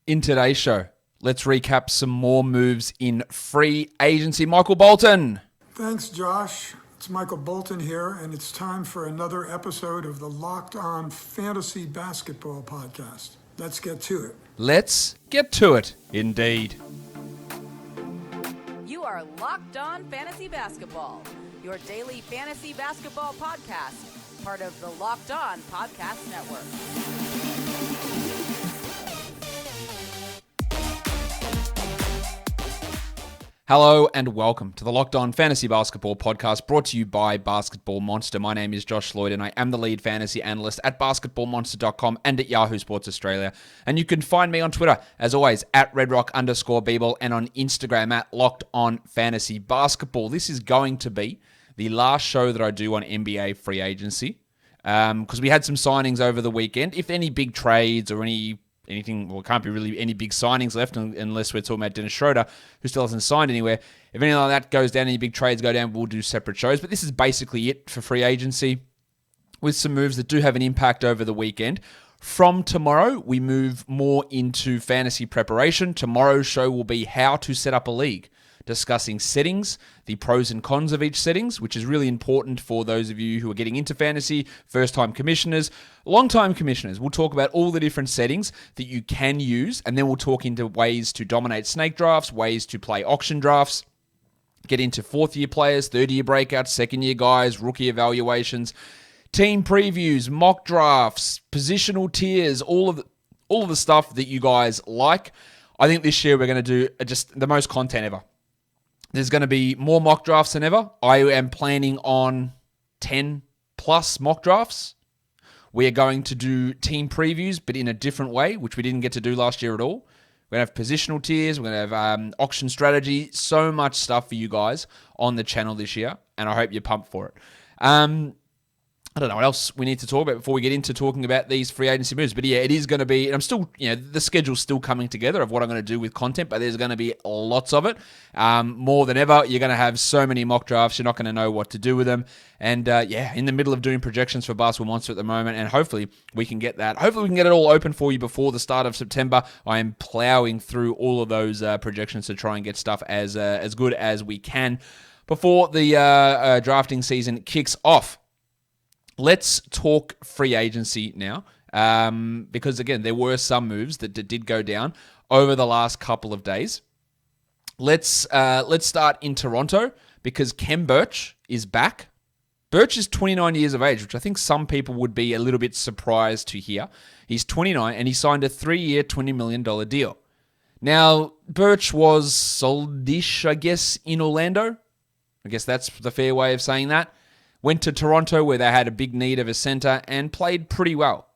In today's show, let's recap some more moves in free agency. Michael Bolton. Thanks, Josh. It's Michael Bolton here, and it's time for another episode of the Locked On Fantasy Basketball Podcast. Let's get to it. Let's get to it, indeed. You are Locked On Fantasy Basketball, your daily fantasy basketball podcast, part of the Locked On Podcast Network. Hello and welcome to the Locked On Fantasy Basketball Podcast, brought to you by Basketball Monster. My name is Josh Lloyd and I am the lead fantasy analyst at basketballmonster.com and at Yahoo Sports Australia. And you can find me on Twitter, as always, at redrock_bball and on Instagram at Locked On Fantasy Basketball. This is going to be the last show that I do on NBA free agency because we had some signings over the weekend. If any big trades or anything, well, it can't be really any big signings left unless we're talking about Dennis Schroeder, who still hasn't signed anywhere. If anything like that goes down, any big trades go down, we'll do separate shows. But this is basically it for free agency, with some moves that do have an impact over the weekend. From tomorrow, we move more into fantasy preparation. Tomorrow's show will be how to set up a league, discussing settings, the pros and cons of each settings, which is really important for those of you who are getting into fantasy, first-time commissioners, long-time commissioners. We'll talk about all the different settings that you can use, and then we'll talk into ways to dominate snake drafts, ways to play auction drafts, get into fourth-year players, third-year breakouts, second-year guys, rookie evaluations, team previews, mock drafts, positional tiers, all of the stuff that you guys like. I think this year we're going to do just the most content ever. There's going to be more mock drafts than ever. I am planning on 10 plus mock drafts. We are going to do team previews, but in a different way, which we didn't get to do last year at all. We're going to have positional tiers. We're going to have auction strategy. So much stuff for you guys on the channel this year, and I hope you're pumped for it. I don't know what else we need to talk about before we get into talking about these free agency moves. But yeah, it is going to be, and I'm still, the schedule's still coming together of what I'm going to do with content, but there's going to be lots of it. More than ever, you're going to have so many mock drafts, you're not going to know what to do with them. And in the middle of doing projections for Basketball Monster at the moment, and hopefully we can get that. Hopefully we can get it all open for you before the start of September. I am plowing through all of those projections to try and get stuff as good as we can before the drafting season kicks off. Let's talk free agency now, because again, there were some moves that did go down over the last couple of days. Let's start in Toronto because BIRCH is back. BIRCH is 29 years of age, which I think some people would be a little bit surprised to hear. He's 29 and he signed a 3-year, $20 million deal. Now, BIRCH was sold-ish, I guess, in Orlando. I guess that's the fair way of saying that. Went to Toronto where they had a big need of a center and played pretty well.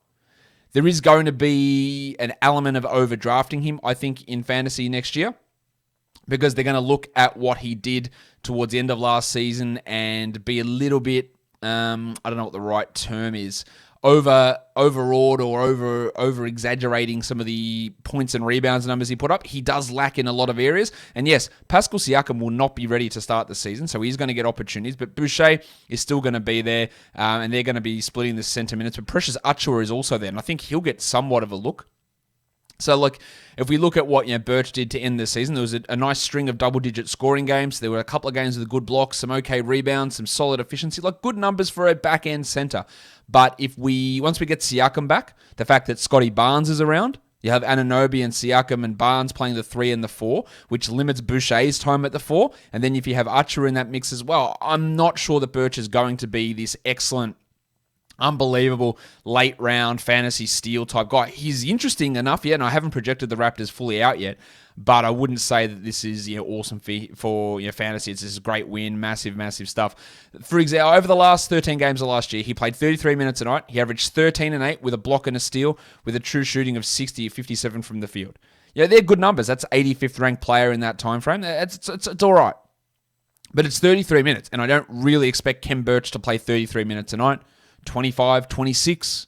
There is going to be an element of overdrafting him, I think, in fantasy next year because they're going to look at what he did towards the end of last season and be a little bit, I don't know what the right term is, overawed or over exaggerating some of the points and rebounds numbers he put up. He does lack in a lot of areas. And yes, Pascal Siakam will not be ready to start the season, so he's going to get opportunities. But Boucher is still going to be there, and they're going to be splitting the center minutes. But Precious Achiuwa is also there, and I think he'll get somewhat of a look. So, look, if we look at what BIRCH did to end the season, there was a nice string of double-digit scoring games. There were a couple of games with good blocks, some okay rebounds, some solid efficiency, like good numbers for a back-end center. But once we get Siakam back, the fact that Scotty Barnes is around, you have Anunoby and Siakam and Barnes playing the 3 and the 4, which limits Boucher's time at the 4. And then if you have Achiuwa in that mix as well, I'm not sure that BIRCH is going to be this excellent, unbelievable late round fantasy steal type guy. He's interesting enough, and I haven't projected the Raptors fully out yet, but I wouldn't say that this is awesome for fantasy. It's just a great win, massive stuff. For example, over the last 13 games of last year, he played 33 minutes a night. He averaged 13 and 8 with a block and a steal, with a true shooting of 60-57 from the field. They're good numbers. That's 85th ranked player in that time frame. It's all right. But it's 33 minutes, and I don't really expect BIRCH to play 33 minutes a night. 25, 26.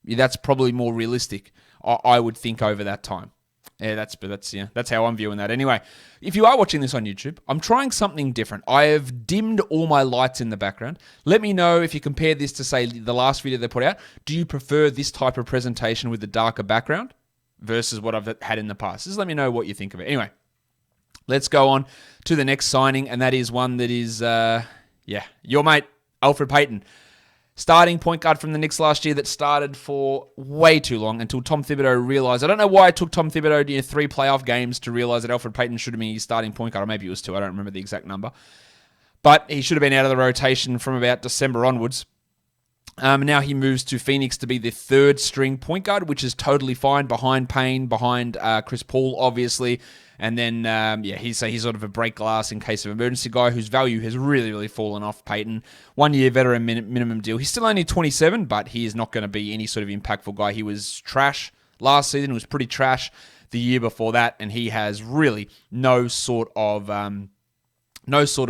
That's probably more realistic, I would think, over that time. That's how I'm viewing that. Anyway, if you are watching this on YouTube, I'm trying something different. I have dimmed all my lights in the background. Let me know if you compare this to, say, the last video they put out. Do you prefer this type of presentation with the darker background versus what I've had in the past. Just let me know what you think of it. Anyway, let's go on to the next signing, and that is one that is, your mate, ELFRID Payton. Starting point guard from the Knicks last year that started for way too long until Tom Thibodeau realized. I don't know why it took Tom Thibodeau 3 playoff games to realize that ELFRID Payton should have been his starting point guard, or maybe it was 2. I don't remember the exact number. But he should have been out of the rotation from about December onwards. Now he moves to Phoenix to be the 3rd string point guard, which is totally fine, behind Payne, behind Chris Paul, obviously. And then, he's sort of a break glass in case of emergency guy whose value has really, really fallen off Payton. 1 year veteran minimum deal. He's still only 27, but he is not going to be any sort of impactful guy. He was trash last season. He was pretty trash the year before that, and he has really no sort of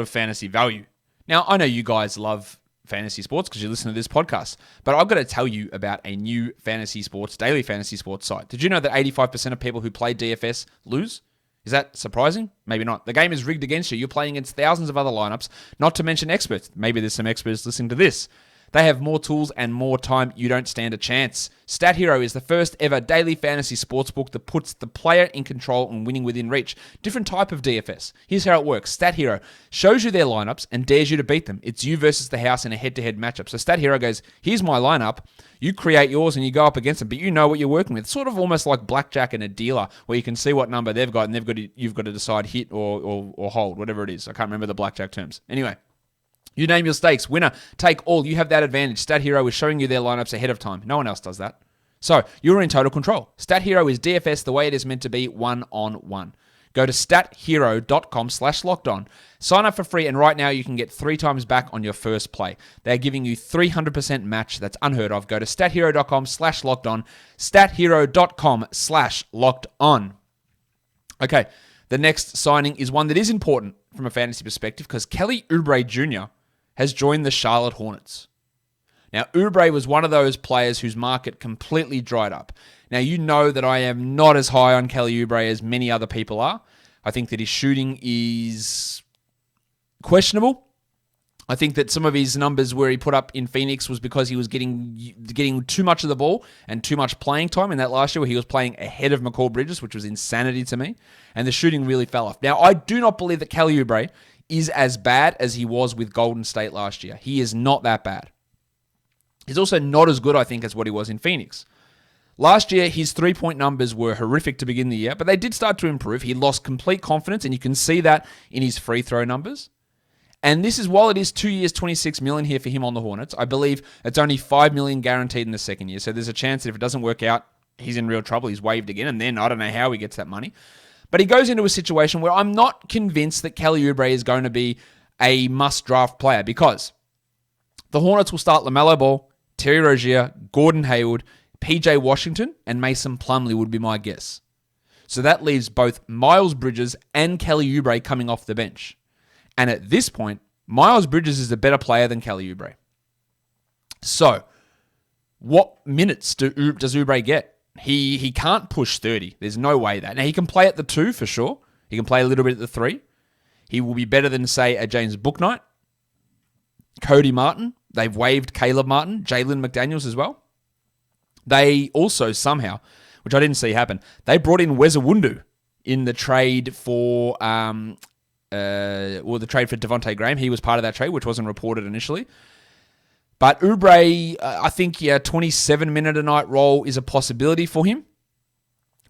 fantasy value. Now, I know you guys love fantasy sports because you listen to this podcast, but I've got to tell you about a new daily fantasy sports site. Did you know that 85% of people who play DFS lose? Is that surprising? Maybe not. The game is rigged against you. You're playing against thousands of other lineups, not to mention experts. Maybe there's some experts listening to this. They have more tools and more time. You don't stand a chance. StatHero is the first ever daily fantasy sportsbook that puts the player in control and winning within reach. Different type of DFS. Here's how it works. StatHero shows you their lineups and dares you to beat them. It's you versus the house in a head-to-head matchup. So StatHero goes, here's my lineup. You create yours and you go up against them, but you know what you're working with. It's sort of almost like blackjack and a dealer, where you can see what number they've got and you've got to decide hit or hold, whatever it is. I can't remember the blackjack terms. Anyway. You name your stakes. Winner, take all. You have that advantage. StatHero is showing you their lineups ahead of time. No one else does that. So, you're in total control. StatHero is DFS the way it is meant to be, one-on-one. Go to stathero.com/lockedon. Sign up for free, and right now you can get 3 times back on your first play. They're giving you 300% match. That's unheard of. Go to stathero.com/lockedon. stathero.com/lockedon. Okay, the next signing is one that is important from a fantasy perspective because Kelly Oubre Jr. has joined the Charlotte Hornets. Now, Oubre was one of those players whose market completely dried up. Now, you know that I am not as high on Kelly Oubre as many other people are. I think that his shooting is questionable. I think that some of his numbers where he put up in Phoenix was because he was getting too much of the ball and too much playing time in that last year where he was playing ahead of McCall Bridges, which was insanity to me. And the shooting really fell off. Now, I do not believe that Kelly Oubre is as bad as he was with Golden State last year. He is not that bad. He's also not as good, I think, as what he was in Phoenix. Last year, his three-point numbers were horrific to begin the year, but they did start to improve. He lost complete confidence, and you can see that in his free throw numbers. And this is, while it is 2 years, $26 million here for him on the Hornets, I believe it's only $5 million guaranteed in the second year. So there's a chance that if it doesn't work out, he's in real trouble. He's waived again, and then I don't know how he gets that money. But he goes into a situation where I'm not convinced that Kelly Oubre is going to be a must-draft player because the Hornets will start LaMelo Ball, Terry Rozier, Gordon Hayward, PJ Washington, and Mason Plumlee would be my guess. So that leaves both Miles Bridges and Kelly Oubre coming off the bench. And at this point, Miles Bridges is a better player than Kelly Oubre. So, what minutes does Oubre get? He can't push 30. There's no way that. Now, he can play at the 2 for sure. He can play a little bit at the 3. He will be better than, say, a James Bouknight, Cody Martin. They've waived Caleb Martin, Jalen McDaniels as well. They also somehow, which I didn't see happen, they brought in Wes Iwundu in the trade for the trade for Devontae Graham. He was part of that trade, which wasn't reported initially. But Oubre, I think 27-minute-a-night role is a possibility for him.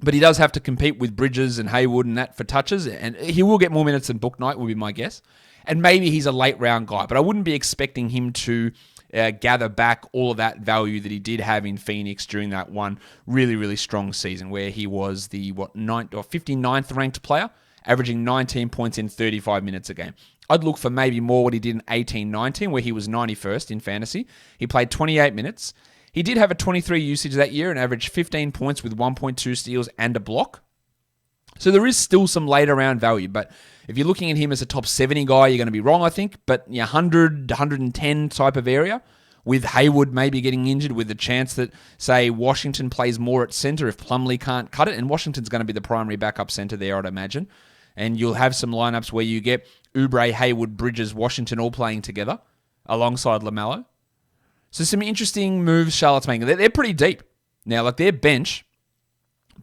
But he does have to compete with Bridges and Hayward and that for touches. And he will get more minutes than Bouknight, would be my guess. And maybe he's a late-round guy. But I wouldn't be expecting him to gather back all of that value that he did have in Phoenix during that one really, really strong season where he was the 59th ranked player, averaging 19 points in 35 minutes a game. I'd look for maybe more what he did in 18-19, where he was 91st in fantasy. He played 28 minutes. He did have a 23 usage that year and averaged 15 points with 1.2 steals and a block. So there is still some later round value, but if you're looking at him as a top 70 guy, you're going to be wrong, I think. But 100, 110 type of area, with Hayward maybe getting injured, with the chance that, say, Washington plays more at center if Plumlee can't cut it, and Washington's going to be the primary backup center there, I'd imagine. And you'll have some lineups where you get Oubre, Hayward, Bridges, Washington all playing together alongside LaMelo. So some interesting moves Charlotte's making. They're pretty deep. Now, like their bench,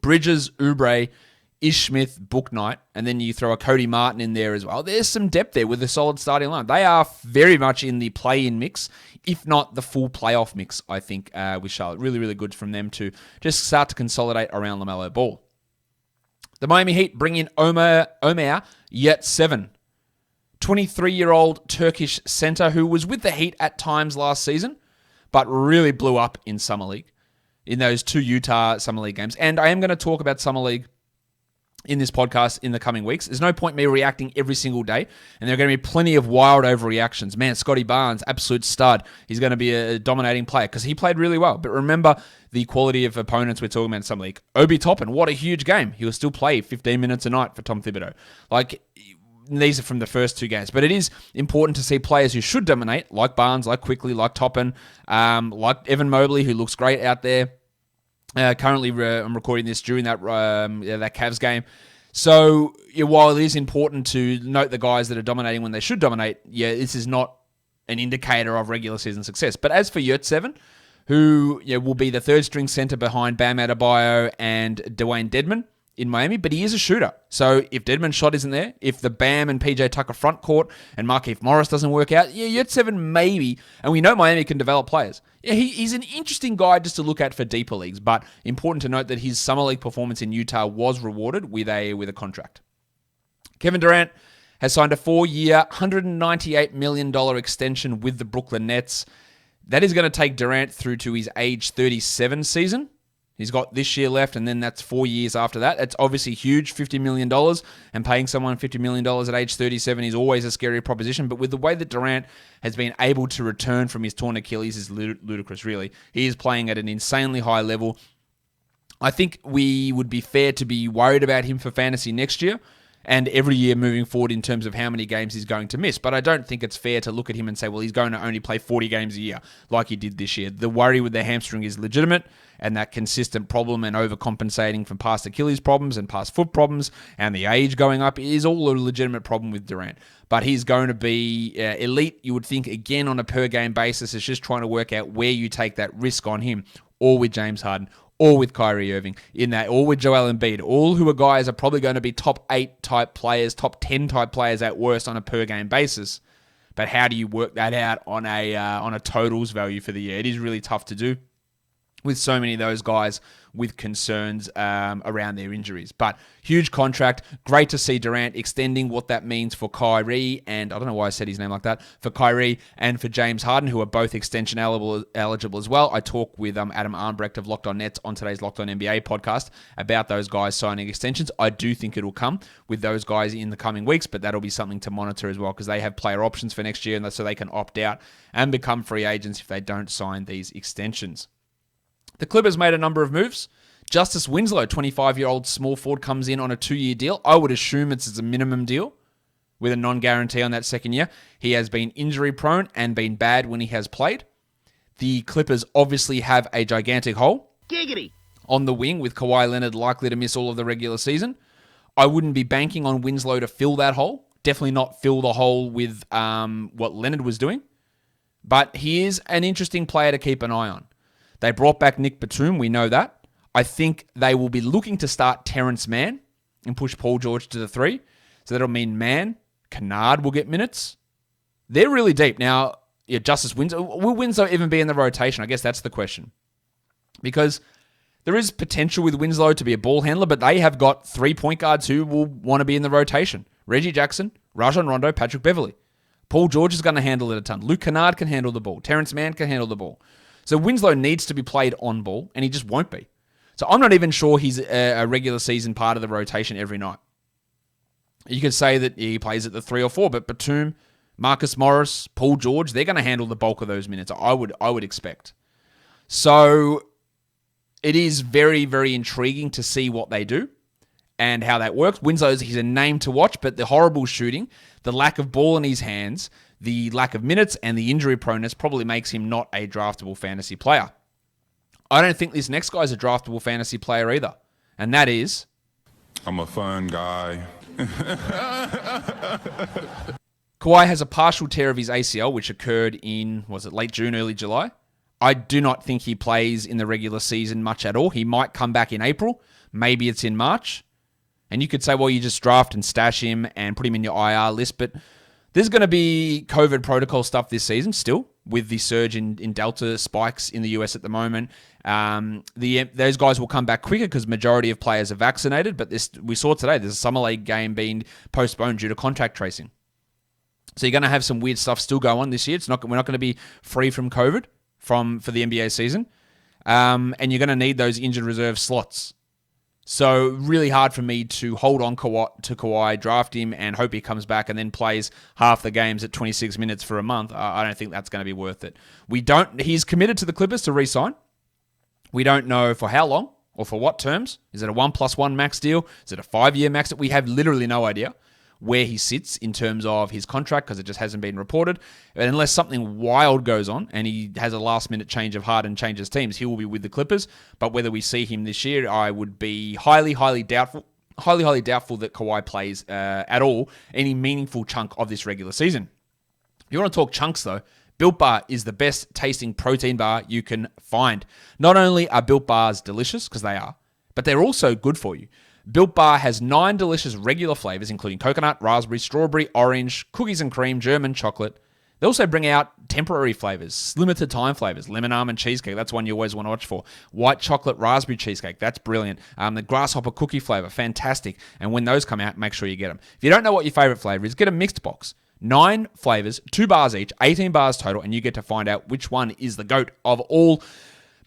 Bridges, Oubre, Ish Smith, Book Knight, and then you throw a Cody Martin in there as well. There's some depth there with a solid starting line. They are very much in the play-in mix, if not the full playoff mix, I think, with Charlotte. Really, really good from them to just start to consolidate around LaMelo Ball. The Miami Heat bring in OMER YURTSEVEN, 23-year-old Turkish center who was with the Heat at times last season, but really blew up in Summer League, in those 2 Utah Summer League games. And I am going to talk about Summer League in this podcast in the coming weeks. There's no point me reacting every single day, and there are going to be plenty of wild overreactions. Man, Scotty Barnes, absolute stud. He's going to be a dominating player because he played really well. But remember the quality of opponents we're talking about in Summer League. Obi Toppin, what a huge game. He will still play 15 minutes a night for Tom Thibodeau. Like, these are from the first 2 games. But it is important to see players who should dominate, like Barnes, like Quickly, like Toppin, like Evan Mobley, who looks great out there. Currently, I'm recording this during that Cavs game. So, while it is important to note the guys that are dominating when they should dominate, this is not an indicator of regular season success. But as for YURTSEVEN, who will be the third-string center behind Bam Adebayo and Dwayne Dedmon in Miami, but he is a shooter. So if Dedmon's shot isn't there, if the Bam and PJ Tucker front court and Markieff Morris doesn't work out, YURTSEVEN maybe, and we know Miami can develop players. He's an interesting guy just to look at for deeper leagues, but important to note that his Summer League performance in Utah was rewarded with a contract. Kevin Durant has signed a 4-year, $198 million extension with the Brooklyn Nets. That is going to take Durant through to his age 37 season. He's got this year left, and then that's 4 years after that. It's obviously huge, $50 million, and paying someone $50 million at age 37 is always a scary proposition. But with the way that Durant has been able to return from his torn Achilles is ludicrous, really. He is playing at an insanely high level. I think we would be fair to be worried about him for fantasy next year and every year moving forward in terms of how many games he's going to miss. But I don't think it's fair to look at him and say, well, he's going to only play 40 games a year like he did this year. The worry with the hamstring is legitimate, and that consistent problem and overcompensating from past Achilles problems and past foot problems and the age going up is all a legitimate problem with Durant. But he's going to be elite, you would think, again on a per-game basis. It's just trying to work out where you take that risk on him, or with James Harden, or with Kyrie Irving, or with Joel Embiid. All who are guys are probably going to be top 8 type players, top 10 type players at worst on a per-game basis. But how do you work that out on a totals value for the year? It is really tough to do with so many of those guys with concerns around their injuries. But huge contract. Great to see Durant extending. What that means for Kyrie, and I don't know why I said his name like that, for Kyrie and for James Harden, who are both extension eligible as well. I talk with Adam Armbrecht of Locked On Nets on today's Locked On NBA podcast about those guys signing extensions. I do think it'll come with those guys in the coming weeks, but that'll be something to monitor as well because they have player options for next year, and so they can opt out and become free agents if they don't sign these extensions. The Clippers made a number of moves. Justice Winslow, 25-year-old small forward, comes in on a 2-year deal. I would assume it's a minimum deal with a non-guarantee on that second year. He has been injury-prone and been bad when he has played. The Clippers obviously have a gigantic hole on the wing with Kawhi Leonard likely to miss all of the regular season. I wouldn't be banking on Winslow to fill that hole. Definitely not fill the hole with what Leonard was doing. But he is an interesting player to keep an eye on. They brought back Nick Batum, we know that. I think they will be looking to start Terrence Mann and push Paul George to the 3. So that'll mean Mann, Kennard will get minutes. They're really deep. Now, Justice Winslow, will Winslow even be in the rotation? I guess that's the question. Because there is potential with Winslow to be a ball handler, but they have got 3 point guards who will want to be in the rotation. Reggie Jackson, Rajon Rondo, Patrick Beverley. Paul George is going to handle it a ton. Luke Kennard can handle the ball. Terrence Mann can handle the ball. So Winslow needs to be played on ball, and he just won't be. So I'm not even sure he's a regular season part of the rotation every night. You could say that he plays at the 3 or 4, but Batum, Marcus Morris, Paul George, they're going to handle the bulk of those minutes, I would expect. So it is very, very intriguing to see what they do and how that works. Winslow, he's a name to watch, but the horrible shooting, the lack of ball in his hands, the lack of minutes, and the injury proneness probably makes him not a draftable fantasy player. I don't think this next guy's a draftable fantasy player either, and that is... I'm a fun guy. Kawhi has a partial tear of his ACL, which occurred in, late June, early July. I do not think he plays in the regular season much at all. He might come back in April, maybe it's in March. And you could say, well, you just draft and stash him and put him in your IR list. But there's going to be COVID protocol stuff this season still with the surge in Delta spikes in the US at the moment. Those guys will come back quicker because majority of players are vaccinated. But we saw today, there's a Summer League game being postponed due to contact tracing. So you're going to have some weird stuff still go on this year. We're not going to be free from COVID for the NBA season. And you're going to need those injured reserve slots. So really hard for me to hold on to Kawhi, draft him, and hope he comes back and then plays half the games at 26 minutes for a month. I don't think that's going to be worth it. He's committed to the Clippers to re-sign. We don't know for how long or for what terms. Is it a 1+1 max deal? Is it a 5-year max? We have literally no idea where he sits in terms of his contract because it just hasn't been reported. And unless something wild goes on and he has a last-minute change of heart and changes teams, he will be with the Clippers. But whether we see him this year, I would be highly doubtful that Kawhi plays at all any meaningful chunk of this regular season. If you want to talk chunks, though, Built Bar is the best tasting protein bar you can find. Not only are Built Bars delicious, because they are, but they're also good for you. Built Bar has 9 delicious regular flavors, including coconut, raspberry, strawberry, orange, cookies and cream, German chocolate. They also bring out temporary flavors, limited time flavors, lemon almond cheesecake. That's one you always want to watch for. White chocolate raspberry cheesecake. That's brilliant. The grasshopper cookie flavor. Fantastic. And when those come out, make sure you get them. If you don't know what your favorite flavor is, get a mixed box. 9 flavors, 2 bars each, 18 bars total, and you get to find out which one is the GOAT of all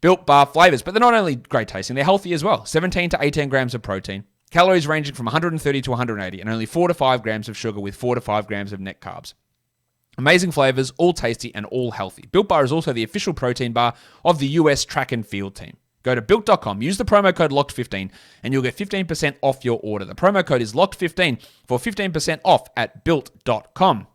Built Bar flavors. But they're not only great tasting, they're healthy as well. 17 to 18 grams of protein. Calories ranging from 130 to 180, and only 4 to 5 grams of sugar with 4 to 5 grams of net carbs. Amazing flavors, all tasty and all healthy. Built Bar is also the official protein bar of the US track and field team. Go to Built.com, use the promo code LOCKED15, and you'll get 15% off your order. The promo code is LOCKED15 for 15% off at Built.com.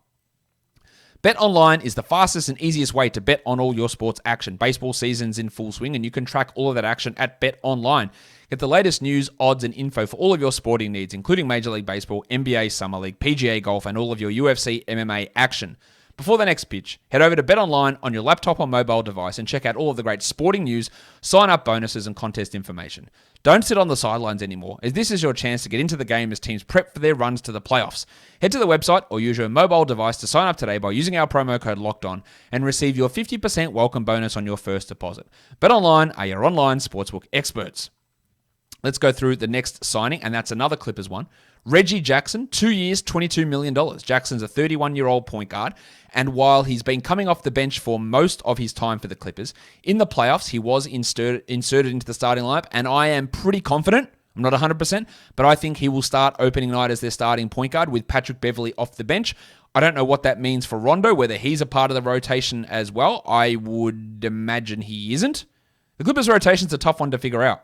BetOnline is the fastest and easiest way to bet on all your sports action. Baseball season's in full swing, and you can track all of that action at BetOnline. Get the latest news, odds, and info for all of your sporting needs, including Major League Baseball, NBA Summer League, PGA Golf, and all of your UFC MMA action. Before the next pitch, head over to BetOnline on your laptop or mobile device and check out all of the great sporting news, sign-up bonuses, and contest information. Don't sit on the sidelines anymore, as this is your chance to get into the game as teams prep for their runs to the playoffs. Head to the website or use your mobile device to sign up today by using our promo code LOCKEDON and receive your 50% welcome bonus on your first deposit. BetOnline are your online sportsbook experts. Let's go through the next signing, and that's another Clippers one. Reggie Jackson, 2 years, $22 million. Jackson's a 31-year-old point guard, and while he's been coming off the bench for most of his time for the Clippers, in the playoffs, he was inserted into the starting lineup, and I am pretty confident, I'm not 100%, but I think he will start opening night as their starting point guard with Patrick Beverley off the bench. I don't know what that means for Rondo, whether he's a part of the rotation as well. I would imagine he isn't. The Clippers' rotation's a tough one to figure out.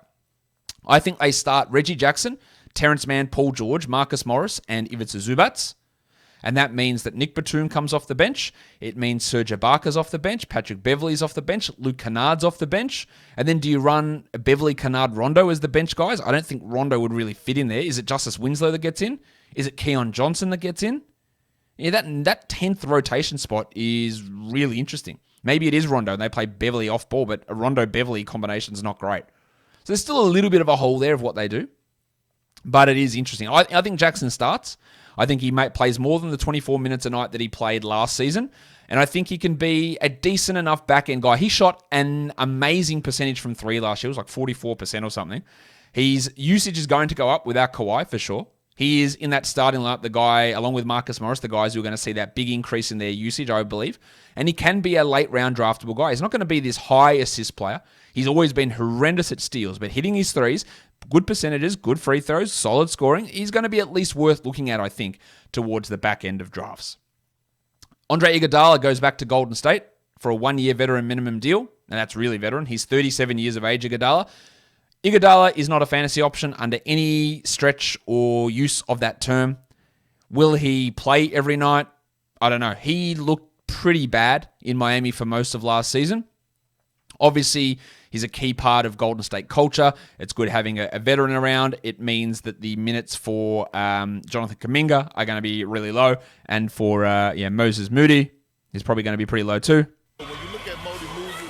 I think they start Reggie Jackson, Terrence Mann, Paul George, Marcus Morris, and Ivica Zubac. And that means that Nick Batum comes off the bench. It means Serge Ibaka's off the bench. Patrick Beverley's off the bench. Luke Kennard's off the bench. And then do you run Beverley, Kennard, Rondo as the bench guys? I don't think Rondo would really fit in there. Is it Justice Winslow that gets in? Is it Keon Johnson that gets in? Yeah, that 10th rotation spot is really interesting. Maybe it is Rondo and they play Beverley off ball, but a Rondo-Beverley combination is not great. So there's still a little bit of a hole there of what they do. But it is interesting. I think Jackson starts. I think he plays more than the 24 minutes a night that he played last season. And I think he can be a decent enough back-end guy. He shot an amazing percentage from 3 last year. It was like 44% or something. His usage is going to go up without Kawhi for sure. He is in that starting lineup, the guy, along with Marcus Morris, the guys who are going to see that big increase in their usage, I believe. And he can be a late-round draftable guy. He's not going to be this high assist player. He's always been horrendous at steals, but hitting his threes, good percentages, good free throws, solid scoring, he's going to be at least worth looking at, I think, towards the back end of drafts. Andre Iguodala goes back to Golden State for a 1-year veteran minimum deal, and that's really veteran. He's 37 years of age, Iguodala. Iguodala is not a fantasy option under any stretch or use of that term. Will he play every night? I don't know. He looked pretty bad in Miami for most of last season. Obviously, he's a key part of Golden State culture. It's good having a veteran around. It means that the minutes for Jonathan Kuminga are going to be really low. And for Moses Moody is probably going to be pretty low too. When you look at Moses Moody,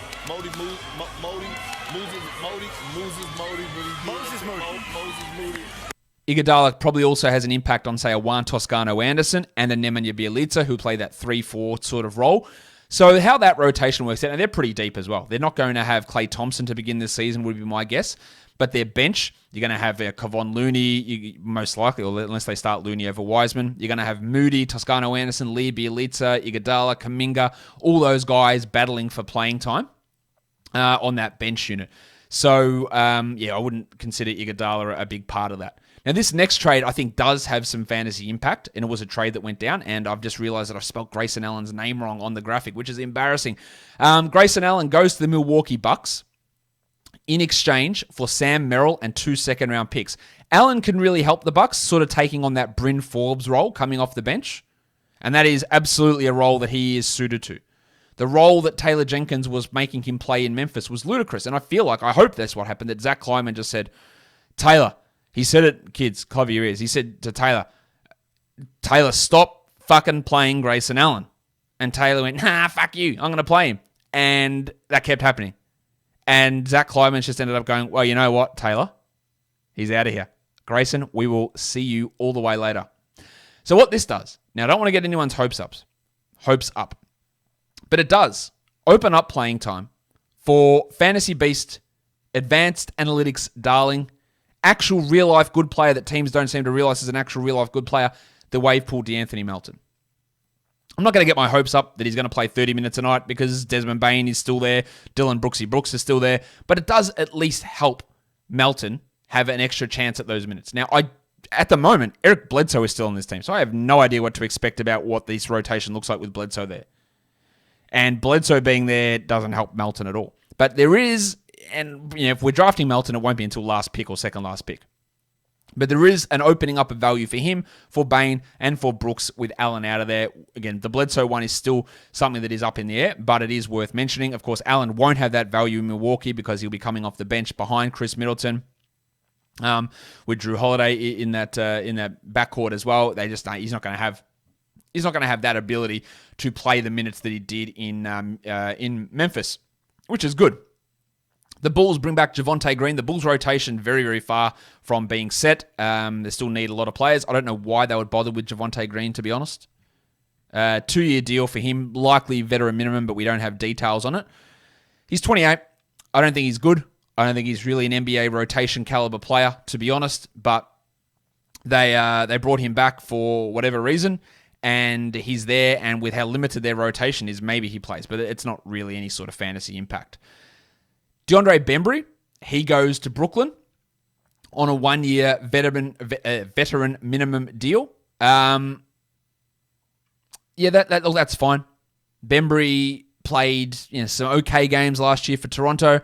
Iguodala probably also has an impact on, say, a Juan Toscano-Anderson and a Nemanja Bjelica, who play that 3-4 sort of role. So how that rotation works out, and they're pretty deep as well. They're not going to have Klay Thompson to begin this season, would be my guess. But their bench, you're going to have Kevon Looney, most likely, or unless they start Looney over Wiseman. You're going to have Moody, Toscano-Anderson, Lee, Bjelica, Iguodala, Kuminga, all those guys battling for playing time on that bench unit. So, I wouldn't consider Iguodala a big part of that. Now, this next trade, I think, does have some fantasy impact, and it was a trade that went down, and I've just realized that I've spelled Grayson Allen's name wrong on the graphic, which is embarrassing. Grayson Allen goes to the Milwaukee Bucks in exchange for Sam Merrill and 2 second-round picks. Allen can really help the Bucks, sort of taking on that Bryn Forbes role coming off the bench, and that is absolutely a role that he is suited to. The role that Taylor Jenkins was making him play in Memphis was ludicrous, and I hope that's what happened, that Zach Kleiman just said, Taylor, he said it, kids, cover your ears. He said to Taylor, stop fucking playing Grayson Allen. And Taylor went, fuck you, I'm going to play him. And that kept happening. And Zach Kleiman just ended up going, well, you know what, Taylor? He's out of here. Grayson, we will see you all the way later. So what this does, now I don't want to get anyone's hopes up, but it does open up playing time for Fantasy Beast, Advanced Analytics darling, actual real-life good player that teams don't seem to realize is an actual real-life good player, the wave pool DeAnthony Melton. I'm not going to get my hopes up that he's going to play 30 minutes a night because Desmond Bane is still there, Dylan Brooks is still there, but it does at least help Melton have an extra chance at those minutes. Now, at the moment, Eric Bledsoe is still on this team, so I have no idea what to expect about what this rotation looks like with Bledsoe there. And Bledsoe being there doesn't help Melton at all. But there is, and if we're drafting Melton, it won't be until last pick or second last pick. But there is an opening up of value for him, for Bane, and for Brooks with Allen out of there. Again, the Bledsoe one is still something that is up in the air, but it is worth mentioning. Of course, Allen won't have that value in Milwaukee because he'll be coming off the bench behind Chris Middleton. With Drew Holiday in that backcourt as well. He's not going to have that ability to play the minutes that he did in Memphis, which is good. The Bulls bring back Javonte Green. The Bulls rotation very, very far from being set. They still need a lot of players. I don't know why they would bother with Javonte Green, to be honest. 2-year deal for him, likely veteran minimum, but we don't have details on it. He's 28. I don't think he's good. I don't think he's really an NBA rotation caliber player, to be honest, but they brought him back for whatever reason, and he's there, and with how limited their rotation is, maybe he plays, but it's not really any sort of fantasy impact. DeAndre BEMRBY, he goes to Brooklyn on a 1-year veteran minimum deal. That's fine. BEMRBY played some okay games last year for Toronto.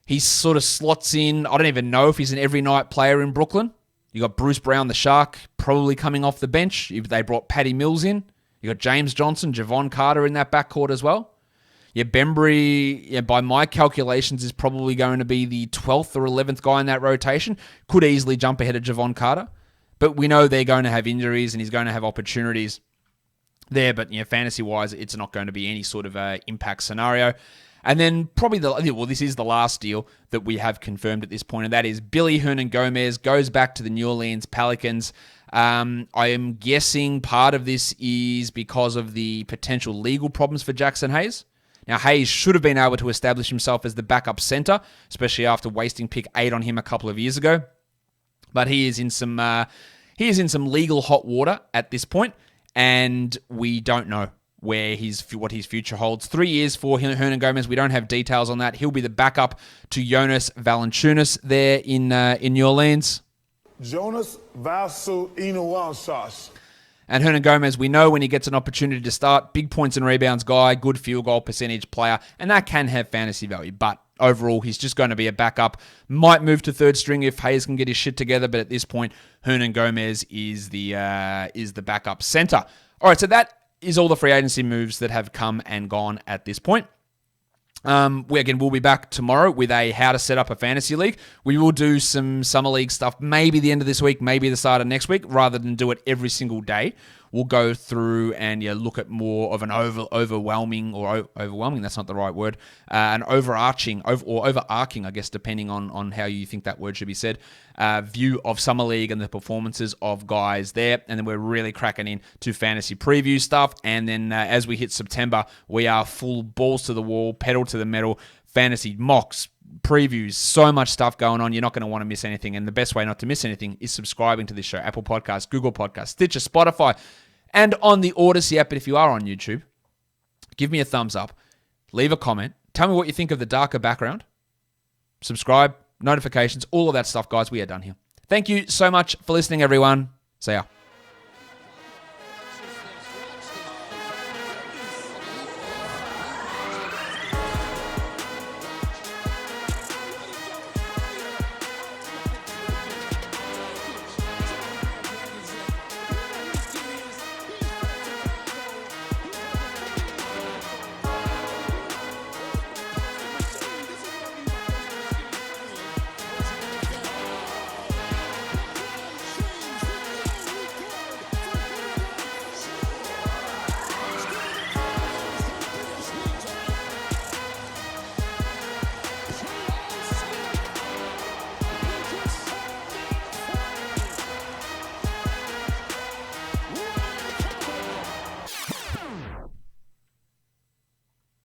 He sort of slots in. I don't even know if he's an every night player in Brooklyn. You got Bruce Brown, the Shark, probably coming off the bench. They brought Patty Mills in. You got James Johnson, Javon Carter in that backcourt as well. BEMRBY, by my calculations, is probably going to be the 12th or 11th guy in that rotation. Could easily jump ahead of Javon Carter. But we know they're going to have injuries and he's going to have opportunities there. But fantasy-wise, it's not going to be any sort of impact scenario. And then probably this is the last deal that we have confirmed at this point, and that is Billy Hernangomez goes back to the New Orleans Pelicans. I am guessing part of this is because of the potential legal problems for Jackson Hayes. Now, Hayes should have been able to establish himself as the backup center, especially after wasting pick 8 on him a couple of years ago. But he is in some legal hot water at this point, and we don't know what his future holds. 3 years for Hernangomez. We don't have details on that. He'll be the backup to Jonas Valanciunas there in New Orleans. Jonas Valanciunas. And Hernangomez, we know when he gets an opportunity to start, big points and rebounds guy, good field goal percentage player, and that can have fantasy value. But overall, he's just going to be a backup. Might move to third string if Hayes can get his shit together, but at this point, Hernangomez is the backup center. All right, so that is all the free agency moves that have come and gone at this point. We'll be back tomorrow with a how to set up a fantasy league. We will do some summer league stuff, maybe the end of this week, maybe the start of next week, rather than do it every single day. we'll go through and look at more of an overwhelming, that's not the right word, an overarching, I guess, depending on how you think that word should be said, view of Summer League and the performances of guys there. And then we're really cracking into fantasy preview stuff. And then as we hit September, we are full balls to the wall, pedal to the metal, fantasy mocks, previews, so much stuff going on. You're not going to want to miss anything. And the best way not to miss anything is subscribing to this show. Apple Podcasts, Google Podcasts, Stitcher, Spotify, and on the Odyssey app. But if you are on YouTube, give me a thumbs up, leave a comment, tell me what you think of the darker background, subscribe, notifications, all of that stuff, guys. We are done here. Thank you so much for listening, everyone. See ya.